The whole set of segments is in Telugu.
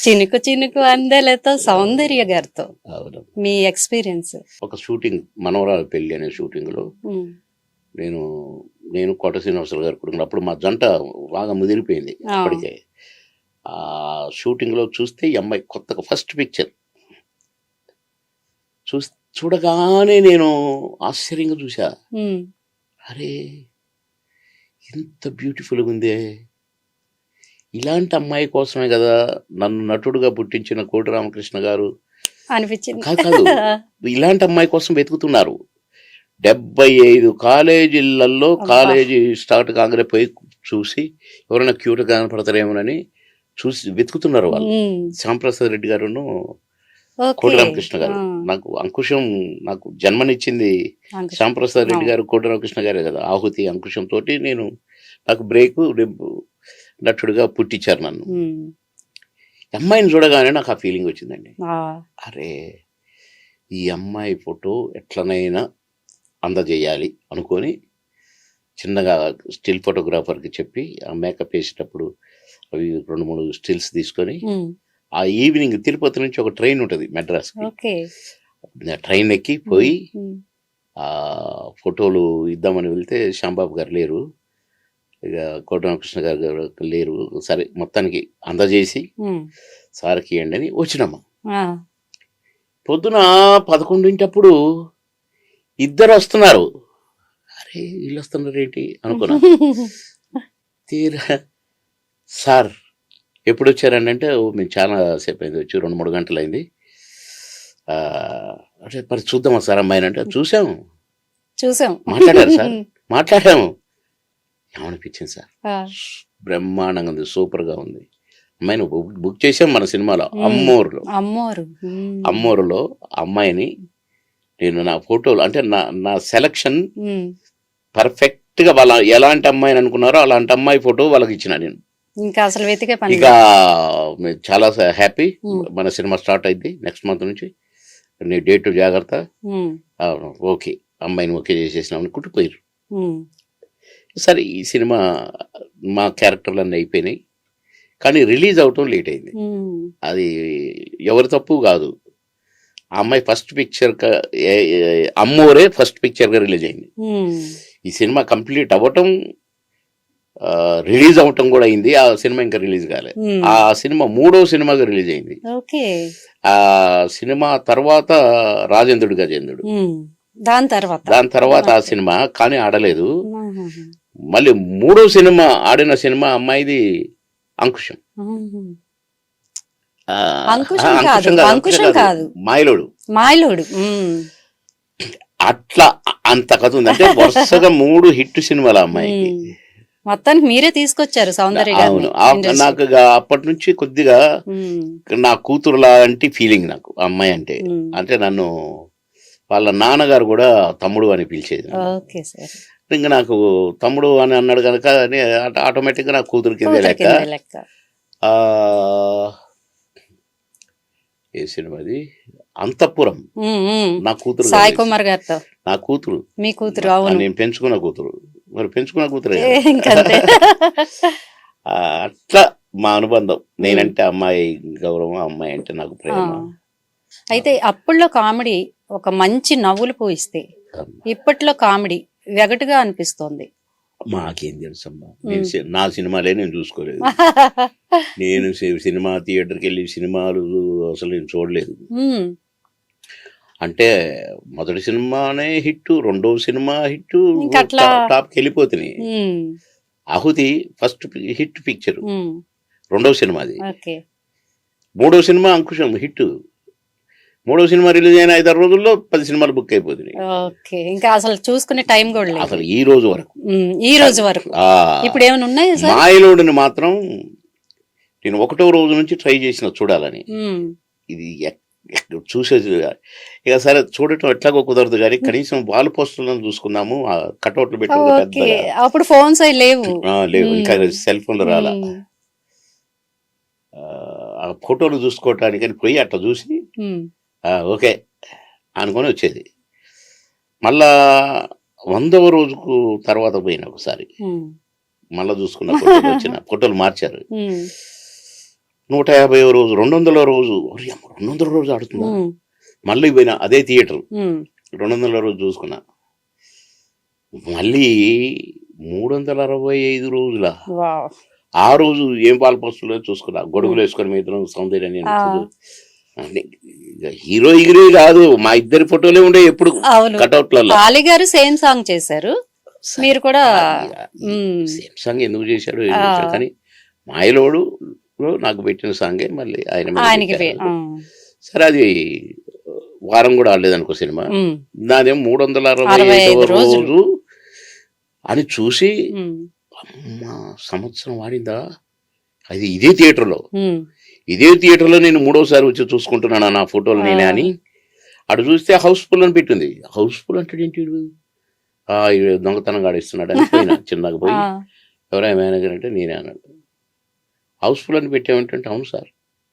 చినుకు చినుకు అందెలతో సౌందర్య గారితో అవును. మీ ఎక్స్పీరియన్స్. ఒక షూటింగ్ మనవరాలు పెళ్లి అనే షూటింగ్ లో నేను నేను కోట శ్రీనివాసరావు గారు కొడుకుని అప్పుడు మా జంట బాగా ముదిరిపోయింది అప్పటికే. ఆ షూటింగ్ లో చూస్తే ఈ అమ్మాయి కొత్తగా ఫస్ట్ పిక్చర్ చూడగానే నేను ఆశ్చర్యంగా చూసా. అరే ఎంత బ్యూటిఫుల్గా ఉందే, ఇలాంటి అమ్మాయి కోసమే కదా నన్ను నటుడుగా పుట్టించిన కోటి రామకృష్ణ గారు అనిపించింది. కాదు ఇలాంటి అమ్మాయి కోసం వెతుకుతున్నారు. 75 కాలేజీలలో కాలేజీ స్టార్ట్ కాగానే పోయి చూసి ఎవరైనా క్యూట్ కనపడతారేమోనని చూసి వెతుకుతున్నారు వాళ్ళు. శ్యాంప్రసాద్ రెడ్డి గారును కోటి రామకృష్ణ గారు. నాకు అంకుశం, నాకు జన్మనిచ్చింది శ్యాంప్రసాద్ రెడ్డి గారు, కోటి రామకృష్ణ గారే కదా. ఆహుతి అంకుశం తోటి నాకు బ్రేక్ నటుడుగా పుట్టించారు నన్ను. అమ్మాయిని చూడగానే నాకు ఆ ఫీలింగ్ వచ్చిందండి. అరే ఈ అమ్మాయి ఫోటో ఎట్లనైనా అందజేయాలి అనుకొని చిన్నగా స్టిల్ ఫోటోగ్రాఫర్కి చెప్పి ఆ మేకప్ వేసేటప్పుడు అవి 2-3 స్టిల్స్ తీసుకొని ఆ ఈవినింగ్ తిరుపతి నుంచి ఒక ట్రైన్ ఉంటుంది మెడ్రాస్కి. ట్రైన్ ఎక్కి పోయి ఆ ఫోటోలు ఇద్దామని వెళ్తే శ్యాంబాబు గారు లేరు, ఇక కోట రామకృష్ణ గారు లేరు. సరే మొత్తానికి అందజేసి సార్కి ఇవ్వండి అని వచ్చినమ్మా. పొద్దున 11 ఇద్దరు వస్తున్నారు. అరే వీళ్ళు వస్తున్నారు ఏంటి అనుకున్నా. తీరా సార్ ఎప్పుడు వచ్చారండి అంటే మేము చాలా సేపు అయింది వచ్చి 2-3 గంటలు అయింది. అంటే మరి చూద్దామా సార్ అమ్మాయిని అంటే చూసాం మాట్లాడారు సార్, మాట్లాడాము. ఏమనిపించింది సార్, బ్రహ్మాండంగా ఉంది, సూపర్గా ఉంది. అమ్మాయిని బుక్ చేసాం మన సినిమాలో అమ్మోరులో అమ్మాయిని నేను నా ఫోటోలు అంటే నా సెలక్షన్ పర్ఫెక్ట్ గా వాళ్ళ ఎలాంటి అమ్మాయిని అనుకున్నారో అలాంటి అమ్మాయి ఫోటో వాళ్ళకి ఇచ్చిన నేను. ఇంకా అసలు వెతికే పని. ఇక చాలా హ్యాపీ. మన సినిమా స్టార్ట్ అయింది నెక్స్ట్ మంత్ నుంచి. నీ డేట్ జాగ్రత్త, ఓకే అమ్మాయిని ఓకే చేసేసినామని కుట్టిపోయారు. సరే ఈ సినిమా మా క్యారెక్టర్లు అన్నీ అయిపోయినాయి, కానీ రిలీజ్ అవటం లేట్ అయింది. అది ఎవరి తప్పు కాదు. ఆ అమ్మాయి ఫస్ట్ పిక్చర్ అమ్మోరే ఫస్ట్ పిక్చర్ గా రిలీజ్ అయింది. ఈ సినిమా కంప్లీట్ అవ్వటం రిలీజ్ అవటం కూడా అయింది. ఆ సినిమా ఇంకా రిలీజ్ కాలే. ఆ సినిమా 3వ సినిమాగా రిలీజ్ అయింది. ఆ సినిమా తర్వాత రాజేంద్రుడు గజేంద్రుడు, దాని తర్వాత ఆ సినిమా కానీ ఆడలేదు. మళ్ళీ 3వ సినిమా ఆడిన సినిమా అమ్మాయిది అంకుశం. మాయలోడు. అట్లా అంత కథ ఉంది. అంటే వరుసగా 3 హిట్ సినిమాలు అమ్మాయికి. మొత్తానికి మీరే తీసుకొచ్చారు సౌందర్య. అవును, నాకు అప్పటి నుంచి కొద్దిగా నా కూతురు లాంటి ఫీలింగ్ నాకు అమ్మాయి అంటే. అంటే నన్ను వాళ్ళ నాన్నగారు కూడా తమ్ముడు అని పిలిచేది. ఇంకా నాకు తమ్ముడు అని అన్నాడు కనుక ఆటోమేటిక్ గా నా కూతురు కిందే లెక్క. ఏ సినిమాది అంతఃపురం, నా కూతురు సాయి కుమార్ గారితో. నా కూతురు, మీ కూతురు? నేను పెంచుకున్న కూతురు. మరి పెంచుకున్న కూతురు అట్లా మా అనుబంధం. నేనంటే అమ్మాయి గౌరవం, అమ్మాయి అంటే నాకు ప్రేమ. అయితే అప్పుల్లో కామెడీ ఒక మంచి నవ్వులు పోయిస్తే ఇప్పట్లో కామెడీ వెగటుగా అనిపిస్తోంది. మాకేం తెలుసమ్మా, నా సినిమాలే నేను చూసుకోలేదు. నేను సినిమా థియేటర్కి వెళ్ళి సినిమాలు అసలు నేను చూడలేదు. అంటే మొదటి సినిమానే హిట్, 2వ సినిమా హిట్, టాప్కి వెళ్ళిపోతున్నాయి. ఆహుతి ఫస్ట్ హిట్ పిక్చర్, 2వ సినిమాది. 3వ సినిమా అంకుశం హిట్. 3వ సినిమా రిలీజ్ అయిన 5-6 రోజుల్లో 10 సినిమాలు బుక్ అయిపోతున్నాయి. ఇంకా అసలు చూసుకునే టైం కూడా లేదు అసలు ఈ రోజు వరకు. ఇప్పుడు ఏమైనా ఉన్నాయి? మాయలోడిని మాత్రం నేను 1వ రోజు నుంచి ట్రై చేసిన చూడాలని. ఇది చూసేది ఇక సరే చూడటం ఎట్లాగో కుదరదు కానీ కనీసం వాల్ పోస్టర్లను చూసుకున్నాము. కట్అవుట్లు పెట్టి అప్పుడు ఫోన్స్ లేవు, ఇంకా సెల్ ఫోన్లు రాలా. ఆ ఫోటోలు చూసుకోవటానికి అని పోయి అట్లా చూసి ఓకే అనుకొని వచ్చేది. మళ్ళా 100వ రోజుకు తర్వాత పోయిన ఒకసారి మళ్ళా చూసుకున్న ఫోటోలు మార్చారు. 150వ రోజు 200వ రోజు 200 రోజు ఆడుతుందా మళ్ళీ పోయినా అదే థియేటర్ 200వ రోజు చూసుకున్నా మళ్ళీ 365 రోజుల ఆ రోజు ఏం పాలపస్తులో చూసుకున్నా గొడుగులు వేసుకొని మీద సౌందర్యాన్ని హీరో కాదు మా ఇద్దరి ఫోటోలే ఉండే ఎప్పుడు కటౌట్లలో అలీ గారు సేమ్ సాంగ్ చేశారు మీరు కూడా సేమ్ సాంగ్ ఎందుకు చేశాడు కానీ మాయలోడు నాకు పెట్టిన సాంగే మళ్ళీ ఆయనకి సరే అది వారం కూడా ఆడలేదు అనుకో సినిమా నాదేం 365వ రోజు అని చూసి అమ్మా సంవత్సరం వాడిందా అది ఇదే థియేటర్లో నేను 3వసారి వచ్చి చూసుకుంటున్నాను నా ఫోటోలు నేనే అని అటు చూస్తే హౌస్ఫుల్ అని పెట్టింది హౌస్ఫుల్ అంటే ఏంటి దొంగతనం గాడిస్తున్నాడు అని పోయినా చిన్నగా పోయి ఎవరైనా మేనేజర్ అంటే నేనే అన్నాడు హౌస్ఫుల్ అని పెట్టామంటే అవును సార్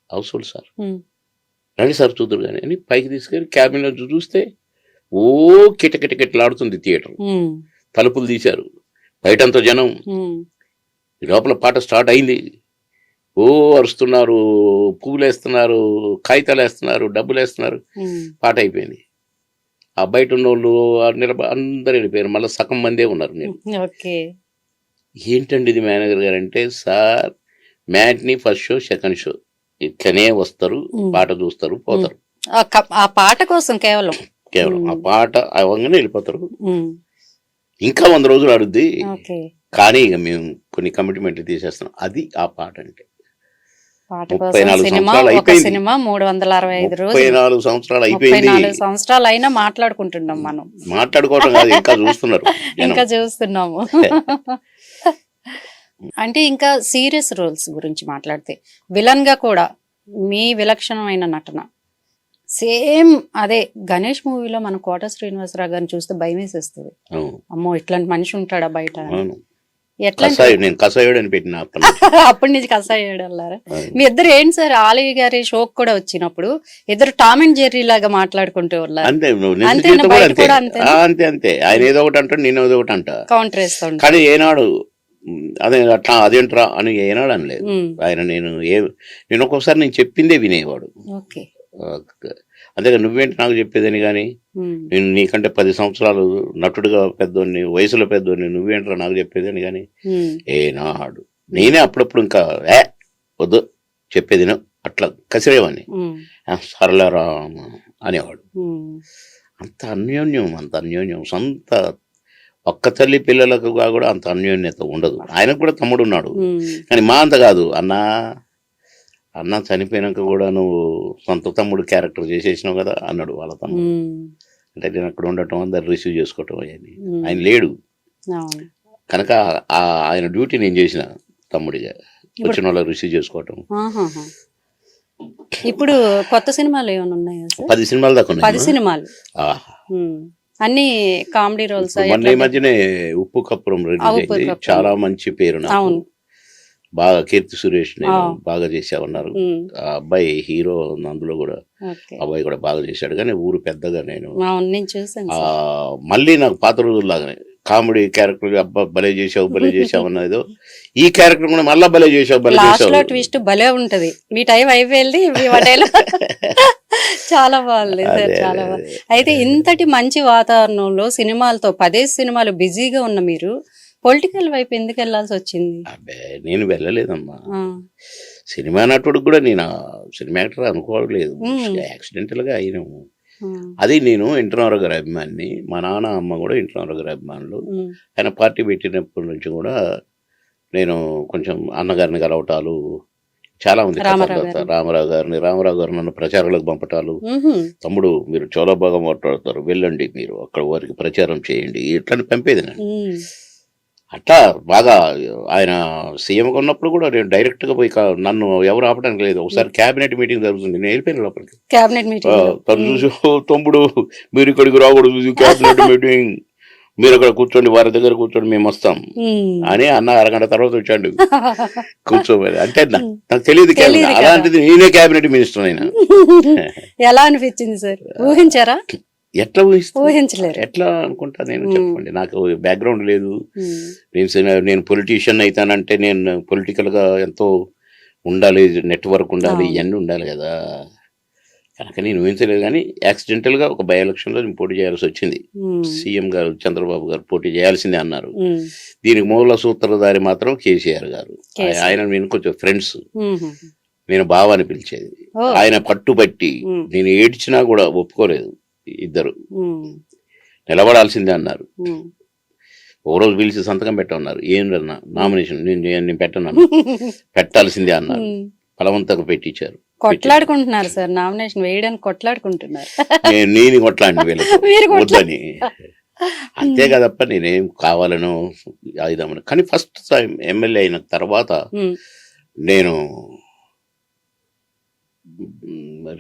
హౌస్ఫుల్ సార్ రండి సార్ చూద్దరు కానీ అని పైకి తీసుకెళ్ళి క్యాబిన్లో చూస్తే ఓ కిటకిటకిటలాడుతుంది థియేటర్ తలుపులు తీశారు బయటంతా జనం లోపల పాట స్టార్ట్ అయింది ఓ అరుస్తున్నారు పువ్వులు వేస్తున్నారు కాగితాలు వేస్తున్నారు డబ్బులు వేస్తున్నారు పాట అయిపోయింది ఆ బయట ఉన్న వాళ్ళు అందరు వెళ్ళిపోయారు మళ్ళీ సగం మందే ఉన్నారు నేను ఏంటండి ఇది మేనేజర్ గారు అంటే sir matinee first show second show ఇట్లనే వస్తారు పాట చూస్తారు పోతారు ఆ పాట కోసం కేవలం ఆ పాట అవగానే వెళ్ళిపోతారు ఇంకా 100 రోజులు ఆడుద్ది కానీ ఇక మేము కొన్ని కమిట్మెంట్లు తీసేస్తున్నాం అది ఆ పాట అంటే 34 సంవత్సరాలు అయిపోయింది 34 సంవత్సరాలు అయిపోయింది 34 సంవత్సరాలు అయినా మాట్లాడుకుంటున్నాం మనం మాట్లాడుకోవటం కాదు ఇంకా చూస్తున్నారు ఇంకా చూస్తున్నాము అంటే ఇంకా సీరియస్ రోల్స్ గురించి మాట్లాడితే విలన్ గా కూడా మీ విలక్షణమైన నటన సేమ్ అదే గణేష్ మూవీలో మన కోట శ్రీనివాసరావు గారిని చూస్తే భయం వేసేస్తుంది అమ్మో ఇట్లాంటి మనిషి ఉంటాడా బయట అప్పటి నుంచి కసాయుడు అన్నారా మీ ఇద్దరు ఏంటి సార్ ఆలీ గారి షోక్ కూడా వచ్చినప్పుడు ఇద్దరు టామ్ అండ్ జెర్రీ లాగా మాట్లాడుకుంటూ అంతే ఆయన ఏదో ఒకటి అంటాడు నేను ఏదో ఒకటి అంటా కౌంటర్ వేస్తాడు కానీ ఏనాడు అదే అట్లా అదేంట్రా అని ఏనాడు అనలేదు ఆయన నేను ఒక్కొక్కసారి నేను చెప్పిందే వినేవాడు అంతేగా నువ్వేంటి నాకు చెప్పేదని కానీ నేను నీకంటే 10 సంవత్సరాలు నటుడుగా పెద్దోడిని వయసులో పెద్దోడిని నువ్వేంట్రా నాకు చెప్పేదని కానీ ఏనాడు నేనే అప్పుడప్పుడు ఇంకా వద్దు చెప్పేదిను అట్లా కసిరేవాడిని సరళరా అనేవాడు అంత అన్యోన్యం సొంత ఒక్క తల్లి పిల్లలకు కూడా అంత అన్యోన్యత ఉండదు ఆయనకు కూడా తమ్ముడు ఉన్నాడు కానీ మా అంత కాదు అన్న చనిపోయినాక కూడా నువ్వు సొంత తమ్ముడు క్యారెక్టర్ చేసేసినావు కదా అన్నాడు వాళ్ళ తమ్ముడు అంటే నేను అక్కడ ఉండటం అందరు రిసీవ్ చేసుకోవటం అవన్నీ ఆయన లేడు కనుక ఆయన డ్యూటీ నేను చేసిన తమ్ముడిగా వచ్చిన వాళ్ళకి రిసీవ్ చేసుకోవటం ఇప్పుడు కొత్త సినిమాలు ఏమైనా ఉన్నాయా 10 సినిమాలు దాకా 10 సినిమాలు అన్ని కామెడీ రోల్స్ మొన్న ఈ మధ్యనే ఉప్పు కప్పురం రిలీజ్ అయింది చాలా మంచి పేరు నాకు బాగా కీర్తి సురేష్ బాగా చేసామన్నారు ఆ అబ్బాయి హీరో అందులో కూడా అబ్బాయి కూడా బాగా చేశాడు కానీ ఊరు పెద్దగా నేను మళ్ళీ నాకు పాత రోజుల్లాగానే కామెడీ క్యారెక్టర్ అబ్బా భలే చేసావు అన్నదో ఈ క్యారెక్టర్ కూడా మళ్ళీ భలే చేసావు ట్విస్ట్ భలే ఉంటది మీ టైం అయిపోయింది చాలా బాగుంది చాలా బాగుంది అయితే ఇంతటి మంచి వాతావరణంలో సినిమాలతో 10 సినిమాలు బిజీగా ఉన్న మీరు పొలిటికల్ వైపు ఎందుకు వెళ్ళాల్సి వచ్చింది నేను వెళ్ళలేదమ్మా సినిమా నటుడు కూడా నేను సినిమా యాక్టర్ అనుకోవట్లేదు యాక్సిడెంటల్ గా అయినాము అది నేను ఎన్టీఆర్ గారి అభిమాని మా నాన్న అమ్మ కూడా ఎన్టీఆర్ గారి అభిమానులు ఆయన పార్టీ పెట్టినప్పటి నుంచి కూడా నేను కొంచెం అన్నగారిని కలవటాలు చాలా ఉంది రామారావు గారు నన్ను ప్రచారాలకు పంపటాలు తమ్ముడు మీరు చాలా బాగా మాట్లాడతారు వెళ్ళండి మీరు అక్కడ వారికి ప్రచారం చేయండి ఇట్లా పంపేది నేను అట్లా బాగా ఆయన సీఎంగా ఉన్నప్పుడు కూడా నేను డైరెక్ట్ గా పోయి నన్ను ఎవరు ఆపడానికి లేదు ఒకసారి క్యాబినెట్ మీటింగ్ జరుగుతుంది నేను వెళ్ళిపోయాను లోపలికి తను చూసి తమ్ముడు మీరు ఇక్కడికి రాకూడదు క్యాబినెట్ మీటింగ్ మీరు అక్కడ కూర్చోండి వారి దగ్గర కూర్చోండి మేము వస్తాం అని అన్న అరగంట తర్వాత వచ్చాడు కూర్చోవాలి అంటే నాకు తెలియదు అలాంటిది నేనే క్యాబినెట్ మినిస్టర్ అయినా ఎలా అనిపించింది సార్ ఊహించారా ఎట్లా ఊహించలేరు ఎట్లా అనుకుంటా నేను చెప్పండి నాకు బ్యాక్గ్రౌండ్ లేదు నేను పొలిటీషియన్ అవుతానంటే నేను పొలిటికల్ గా ఎంతో ఉండాలి, నెట్వర్క్ ఉండాలి, అవును. ఇవన్నీ ఉండాలి కదా. కనుక నేను ఊహించలేదు. కానీ యాక్సిడెంటల్గా ఒక బై ఎలక్షన్లో నేను పోటీ చేయాల్సి వచ్చింది. ఉమ్, సీఎం గారు చంద్రబాబు గారు పోటీ చేయాల్సిందే అన్నారు. ఉమ్, దీనికి మూల సూత్రధారి మాత్రం కేసీఆర్ గారు. కేసీఆర్. ఆయన నేను కొంచెం ఫ్రెండ్స్, ఉమ్, నేను బావ అని పిలిచేది. ఓ, ఆయన పట్టుబట్టి ఉమ్, నేను ఏడ్చినా కూడా ఒప్పుకోలేదు. ఇద్దరు ఉమ్, నిలబడాల్సిందే అన్నారు. ఉమ్. ఓ రోజు పిలిచి సంతకం పెట్టమన్నారు. ఏంటన్నా నామినేషన్ నేను పెట్టను పెట్టాల్సిందే అన్నారు. ఉమ్. బలవంతంగా పెట్టించారు. కొట్లాడుకుంటున్నారు సార్, నామినేషన్ వేయడానికి కొట్లాడుకుంటున్నారు. నేను కొట్లాడిన వీళ్ళతో మీరు వద్దని. అంతే కదప్ప, నేనేం కావాలను ఆయుధమని. కానీ ఫస్ట్ టైం ఎమ్మెల్యే అయిన తర్వాత ఉమ్, నేను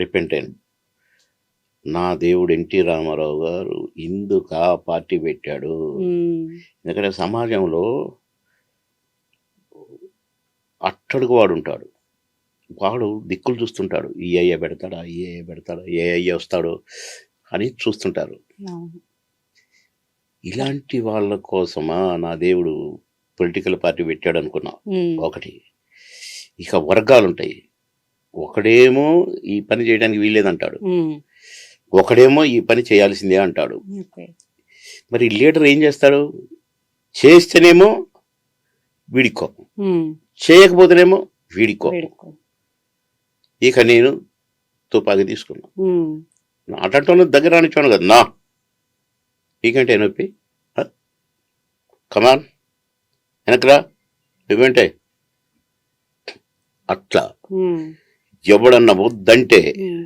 రిపెంట్ అయ్యాను. నా దేవుడు ఎన్టీ రామారావు గారు ఇందుకు ఆ పార్టీ పెట్టాడు. ఉమ్, ఎందుకంటే సమాజంలో అట్టడుగు వాడు ఉంటాడు. వాడు దిక్కులు చూస్తుంటాడు. ఈ అయ్య పెడతాడా, ఈ అయ్య పెడతాడా, ఏ అయ్య వస్తాడో అని చూస్తుంటారు. అవును. ఇలాంటి వాళ్ళ కోసమా నా దేవుడు పొలిటికల్ పార్టీ పెట్టాడు అనుకున్నా. ఉమ్, ఒకటి. ఇక వర్గాలు ఉంటాయి. ఒకడేమో ఈ పని చేయడానికి వీల్లేదంటాడు, ఉమ్, ఒకడేమో ఈ పని చేయాల్సిందే అంటాడు. ఓకే. మరి లీడర్ ఏం చేస్తాడు? చేస్తేనేమో వీడికో, ఉమ్, చేయకపోతేనేమో వీడికో. వేడుకో. ఇక నేను తుపాకి తీసుకున్నా. ఉమ్, అటంటోనే దగ్గర రానిచ్చాను కదా. నా నీకంటే నొప్పి, కమాన్ వెనకరా, నువ్వేంటే అట్లా ఉమ్, ఎవడన్నా వద్దంటే ఉమ్,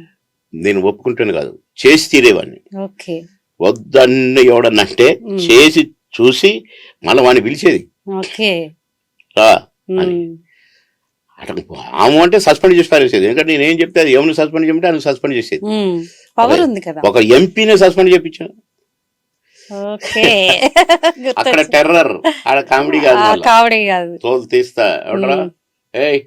నేను ఒప్పుకుంటాను కాదు, చేసి తీరేవాడిని. ఓకే. వద్దన్న ఎవడన్నా అంటే చేసి చూసి మళ్ళీ వాడిని పిలిచేది. ఓకే. రా అని. ఉమ్, అతను ఆమె అంటే సస్పెండ్ చేసి పారేసేది. ఎందుకంటే నేనేం చెప్తే అది ఎవరిని సస్పెండ్ చేయమంటే ఆయన సస్పెండ్ చేసేది. ఉమ్, పవర్ ఉంది కదా. ఒక ఎంపీనే సస్పెండ్ చేయించాను. ఓకే. అక్కడ టెర్రర్, ఆడ కామెడీ కాదు. మళ్ళా కావడే కాదు. తోలు తీస్తా ఎవడరా, ఏయ్